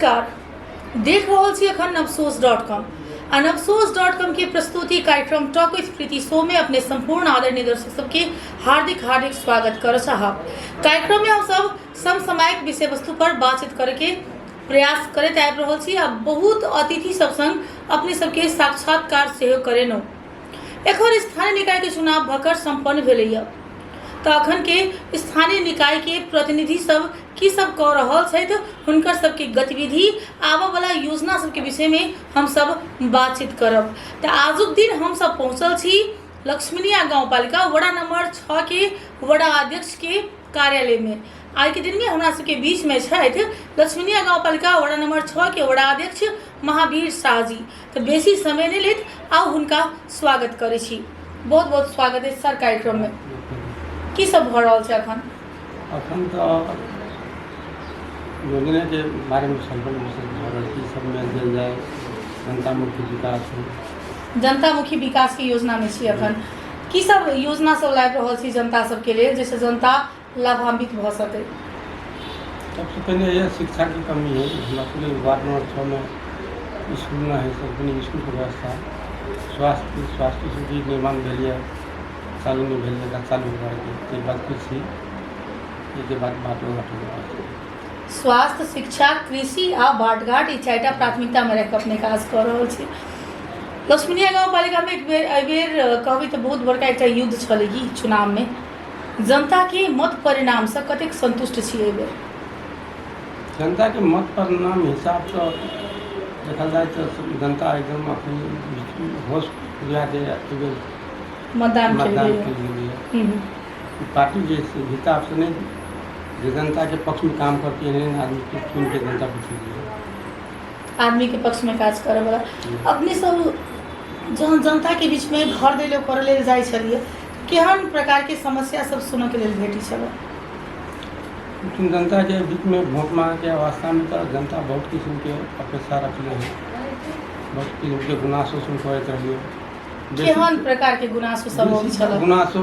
नमस्कार। देख रहल छी अखन नवसोच.com आ नवसोच.com के प्रस्तुति कार्यक्रम टॉक विथ प्रीति शो में अपने संपूर्ण आदरणीय दर्शक सबके हार्दिक स्वागत कर चाहब। कार्यक्रम में हम सब समसामयिक विषय वस्तु पर बातचीत करके प्रयास करते आबि रहल छी आ बहुत अतिथि सब संग अपने सबके साक्षात्कार सेहो करेनौ। एखन स्थानीय निकाय के चुनाव भकर संपन्न भेलैया तो अखन के स्थानीय निकाय के प्रतिनिधि सब की सब कह रहल छथि, हुनकर सबके गतिविधि आबऽ वाला योजना सबके विषय में हम सब बातचीत करब। तो आजुक दिन हम सब पहुंचल छी लक्ष्मीनिया गांवपालिका वड़ा नंबर 6 के वड़ा अध्यक्ष के कार्यालय में। आज के दिन में हमरा सबके बीच में छथि लक्ष्मीनिया गांवपालिका वड़ा नंबर 6 के वड़ा अध्यक्ष महावीर शाह जी। तो बेसी समय नहीं लेत आउ हुनका स्वागत करे छी। बहुत बहुत स्वागत है सर कार्यक्रम में। की सब भ रहल छै अखन? अखन तो योजना के बारे में संपूर्ण विषय भ रहल छै, सब में देल जाए जनतामुखी विकास। जनतामुखी विकास की योजना में छी अखन की सब योजना सब लाबि रहल छी जनता सबके लेल जैसे जनता लाभान्वित भ सके? सबसे पहले यह शिक्षा की कमी है। हमारे पूरे वार्ड नंबर 6 में स्कूल न है, सब स्कूल की व्यवस्था, स्वास्थ्य की निर्माण भेलिए चालू नहीं भेल, चालू करके बात कृषि के बाद बात स्वास्थ्य, शिक्षा, कृषि आ बाटघाट ई चारिटा प्राथमिकता में रख अपने काज कर रहल छी। लक्ष्मीनिया गांवपालिका में एक बेर कहबी तो बहुत बड़का एक युद्ध छलै ई चुनाव में। जनता के मत परिणाम से कतेक संतुष्ट छी एहि बेर? जनता के मत परिणाम हिसाब से देखल जाए तो जनता एकदम अपनी होश पुरा के मतदान के लिए पार्टी के हिसाब से नहीं, जो जनता के पक्ष में काम करती है आदमी के चुन के जनता को आदमी के पक्ष में काज करे वाला अपने सब जहन जनता के बीच में घर दिलो करे ले जाय छलिए, केहन प्रकार के समस्या सब सुनऽ के लेल भेटी छल? जनता के बीच में वोट मांगे के अवस्था में तो जनता बहुत किस्म के अपेक्षा रखले है, बहुत किस्म के गुनासो सुन करते रहिए। केहन प्रकार के गुनासो सब होई छल? गुनासो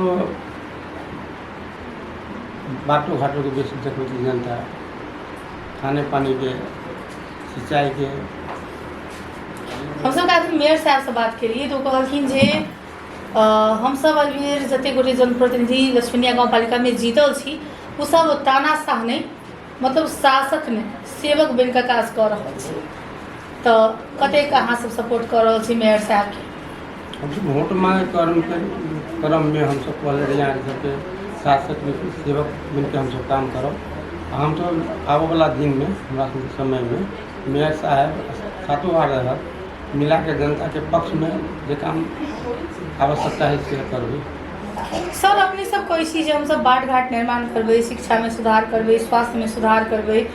बाटो घाटो के बेसी देखती जनता, खाने पानी के, सिंचाई के। हम सब काफी मेयर साहब से बात करिए तो कहलखिन जे हम सब अबेर जते गोटे जनप्रतिनिधि लक्ष्मीनिया गांवपालिका में जीतल छी वो सब तानाशाह नहीं, मतलब शासक नहीं, सेवक बन के काज कर रहल छी। तो कतेक अहाँ सब सपोर्ट कर रहल छी मेयर साहब के? वोट मांगे क्रम में हम सब पहले रहिए सबके शासक सेवक मिलकर हम सब काम करो। हम तो आबो वाला दिन में हमारा समय में मेयर साहब सातों वार्ड रहत मिला के जनता के पक्ष में जो काम आवश्यकता है से करबे। सर अपने सब कोई चीज हम सब बाट घाट निर्माण करबे, शिक्षा में सुधार करबे, स्वास्थ्य में सुधार करबे,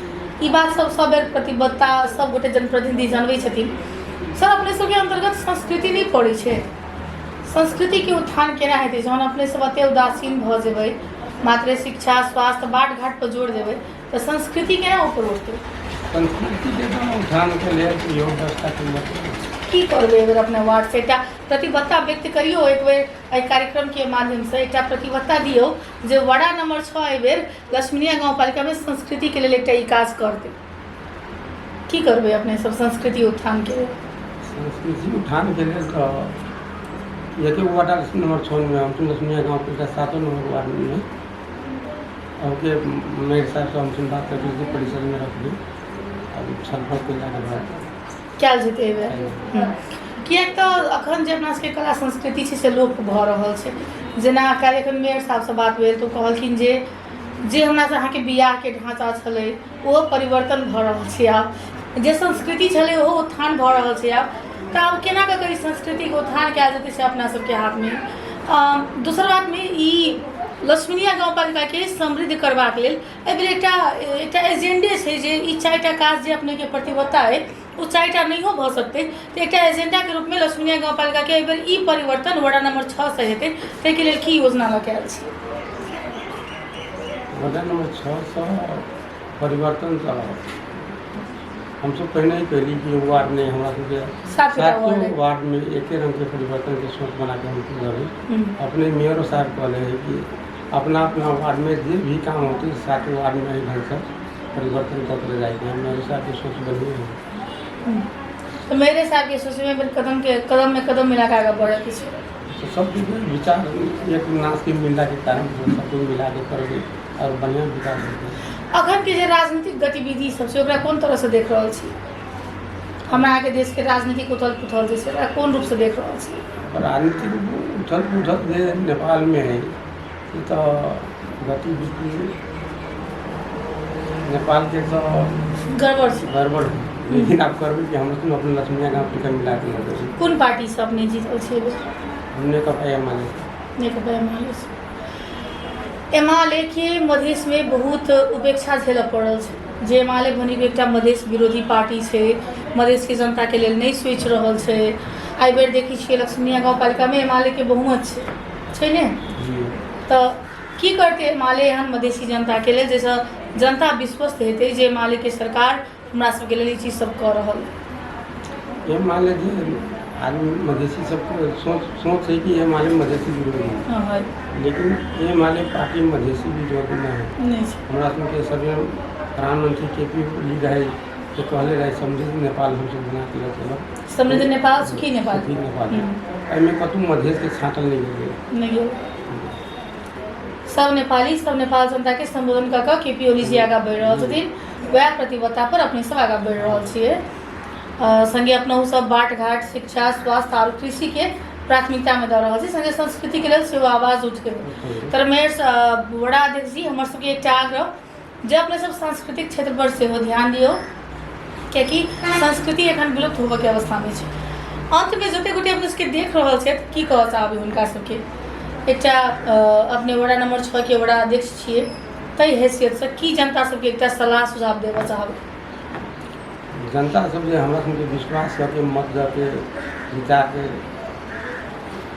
ई बात सब बेर प्रतिबद्धता सब गोटे जनप्रतिनिधि जानवे छथिन। सर अपने सब के अंतर्गत संस्कृति नहीं पड़े छे, संस्कृति के उत्थान केना हेतै जहन अपने सब अते उदासीन भ जेबै, मात्र शिक्षा स्वास्थ्य बाट घाट पर जोड़ देबै तो संस्कृति केना ऊपर उठतै? संस्कृति के उत्थान के लिए योग व्यवस्था के की करबे एहि बेर अपने वार्ड से एकटा प्रतिबद्धता व्यक्त करियो, एक बेर एहि कार्यक्रम के माध्यम से एकटा प्रतिबद्धता दियो जे वड़ा नंबर 6 एहि बेर लक्ष्मीनिया गांवपालिका में संस्कृति के लिए एकटा ई काज करतै। की करबे अपने सब संस्कृति उत्थान के लिए? संस्कृति उत्थान के लिए तो एक वार्ड नंबर 6 में हम लक्ष्मीनिया गांवपालिका 7 नंबर वार्ड में और मेयर साहब से हम बात करके परिसर में रख दी अब छलफल के बाद क्या जीते किएक तो अखन जे अपना सबके कला संस्कृति छै से लोप भ रहल छै। जेना कार्यक्रम मेयर साहब से बात भेल तो कहलखिन जे हमरा से अहाँके बियाह के ढांचा छलै ओ परिवर्तन भ रहल छै, आब जे संस्कृति छलै ओ उत्थान भ रहल छै। आब तो आब केना कऽ संस्कृति के उत्थान कयल जेतै से अपना सबके हाथ में। दोसर बात में ई लक्ष्मीनिया गांवपालिका के समृद्ध करबाक लेल एहि बेर एकटा एजेंडे छै जे ई 4टा काज जे अपने के प्रतिबद्धता है वो 4टा नहीं भ सकते, तो एक एजेंडा के रूप में लक्ष्मीनिया गांवपालिका के एहि बेर ई परिवर्तन वड़ा नंबर 6 से हेतै, ताहि के लेल की योजना लऽ के आयल छी? वड़ा नंबर 6 से परिवर्तन तो हम सब पहले ही कहली कि वार्ड में हमारा सबके वार्ड में एक रंग के परिवर्तन के सोच बना के हम लड़े। अपने मेयर साहब कहले है कि अपना अपना वार्ड में जो भी काम होते 7 वार्ड में ही ढंग से परिवर्तन करते जाएंगे। मेरे साथ ये सोच बनी है। तो मेरे हिसाब के सोचे में कदम में कदम मिला के आगे बढ़े पीछे तो सब कुछ विचार एक नाश के मिला के कारण सब कुछ मिला के करोगे और बढ़िया विकास होते। अखन के जे राजनीतिक गतिविधि सब छै ओकरा कोन तरह से देख रहल छी? हमरा आगे देश के राजनीतिक उथल पुथल जे छै ओकरा कोन रूप से देख रहल छी? राजनीतिक उथल पुथल जे नेपाल में है तो गतिविधि नेपाल के तो गड़बड़ छै। गड़बड़ है। लेकिन आप करबे कि हम लोग अपने लक्ष्मिया गाँव टिकट मिला के लगे कोन पार्टी से अपने जीतल छै? हमने कब नेकपा एमाले के मधेश में बहुत उपेक्षा झेलऽ पड़ल छै। जे एमाले बनी एकटा मधेश विरोधी पार्टी छै, मधेश के जनता के लेल नहीं सोचि रहल छै। एहि बेर देखी छियै लक्ष्मीया गाँव पालिका में एमाले के बहुमत छै ने? तो की करते एमाले एहन मधेसी जनता के लेल जैसे जनता विश्वस्त हेतै जे एमाले के सरकार हमरा सबके लेल ई चीज सब कऽ रहल है। ये मान लीजिए आदमी मधेसी सबको सोच है कि ये माले मधेसी विरोधी है, लेकिन ये माले पार्टी मधेसी विरोधी नहीं है। हमारा के सभी प्रधानमंत्री KP ओली रहे तो कहले रहे समृद्ध नेपाल हमसे बना के चलो समृद्ध नेपाल सुखी नेपाल एहिमे कतहु मधेश के छाँटल नहीं गेल। सब नेपाली सब नेपाल जनता के संबोधन कऽ कऽ KP ओली जी आगाँ बढ़ि रहल छथिन। वएह प्रतिबद्धता पर अपने सब आगाँ बढ़ि रहल छियै। संगे अपना सब बाट घाट शिक्षा स्वास्थ्य और कृषि के प्राथमिकता में दऽ रहल छी। संगे संस्कृति के लेल सेहो आवाज उठेबै। तर मेयर बड़ा अध्यक्ष जी हमर सबके एकटा आग्रह जे अपने सब सांस्कृतिक क्षेत्र पर सेहो ध्यान दियौ, कियाकि संस्कृति एखन विलुप्त होबऽ के अवस्था में छै। अंत में जते गोटे अपने सबके देख रहल छथि की कहऽ चाहबै हुनका सबके? एकटा अपने वार्ड नंबर 6 के बड़ा अध्यक्ष छियै, ताहि हैसियत से की जनता सबके एकटा सलाह सुझाव देबऽ चाहबै? जनता सब जे हमरा सबके विश्वास करके मत दऽ के जिता के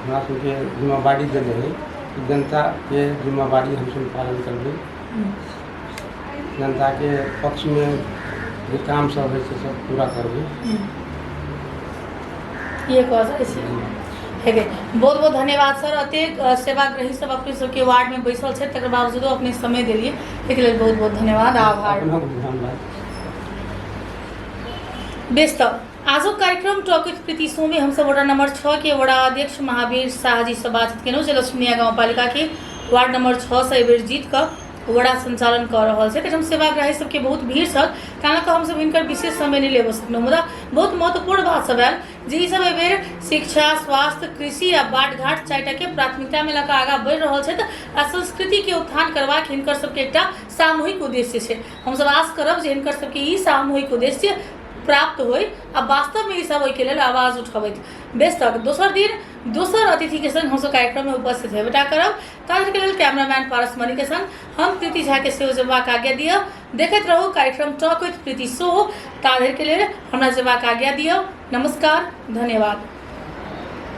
हमरा सबके जिम्मेवारी देने है, जनता के जिम्मेवारी हम सब पालन करबै। जनता के पक्ष में जे काम सब है से सब पूरा करबै। ये कह सकै छी। बहुत बहुत धन्यवाद सर। अतेक सेवाग्रही सब अपने सबके वार्ड में बैसल छै, तकर बावजूदो अपने समय देलिए, एहिके लेल बहुत बहुत धन्यवाद आभार। बेस त आजुक कार्यक्रम टॉक विथ प्रीति शो में हम सब वार्ड नंबर 6 के वड़ा अध्यक्ष महावीर शाह जी से बातचीत केलहुँ जे लक्ष्मीया गाँव पालिका के वार्ड नंबर 6 से एहि बेर जीत कर वड़ा संचालन कर रहल छै। हम सेवाग्राही सबके बहुत भीड़ छल, ताहि हम सब हिनकर विशेष समय नहीं लेबऽ सकलहुँ। मुदा बहुत महत्वपूर्ण बात सब आयल जे ई सब एहि बेर शिक्षा स्वास्थ्य कृषि आ बाट घाट 4टा के प्राथमिकता में लऽ आगाँ बढ़ि रहल छै आ संस्कृति के उत्थान करबाक हिनकर सबके एकटा सामूहिक उद्देश्य छै। हम सब आश करब जे हिनकर सबके ई सामूहिक उद्देश्य प्राप्त होय आ वास्तव में ई सब ओहिके लेल आवाज उठबैत। बेस तक दोसर दिन दोसर अतिथि के संग हम कार्यक्रम में उपस्थित हेबेटा करब। ताहि के लेल कैमरामैन पारस मणि के संग हम प्रीति झा के सेहो जेबाक आज्ञा दिअ। देखैत रहू कार्यक्रम टॉक विथ प्रीति शो। ताहि के लेल हमरा जेबाक आज्ञा दिअ। नमस्कार, धन्यवाद।